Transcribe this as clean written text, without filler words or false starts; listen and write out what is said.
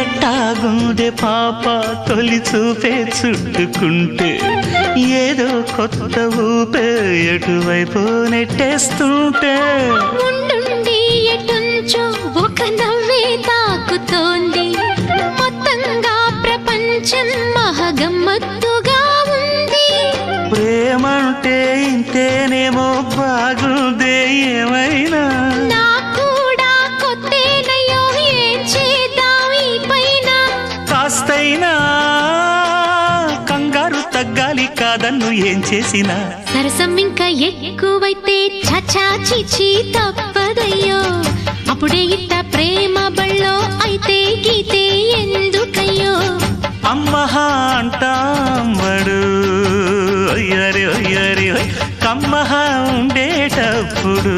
ఎట్టాగుందే పాప తొలి చూపే చుట్టుకుంటే ఏదో కొత్త ఊపే ఎటువైపు నెట్టేస్తుంటే ఉండుండి ఎటుంచో ఒక నవ్వే తాకుతోంది మొత్తంగా ప్రపంచం మహగమ్మత్తుగా ఉంది ప్రేమంటే ఇంతేనేమో బాగుందే ఏమైనా కూడా కొత్తేనయ్యో ఏం చేద్దాం ఈ పైన కాస్తైనా కంగారు తగ్గాలి కాదన్ను ఏం చేసినా సరసం ఇంకా ఎక్కువైతే చచా చిచి తప్పదయ్యో అప్పుడే ఇట్ట ప్రేమ బళ్ళో అయితే గీతే ఎందుకయ్యో అమ్మహా అంటామడు అయ్యరి అయ్యరి కమ్మహా ఉండేటప్పుడు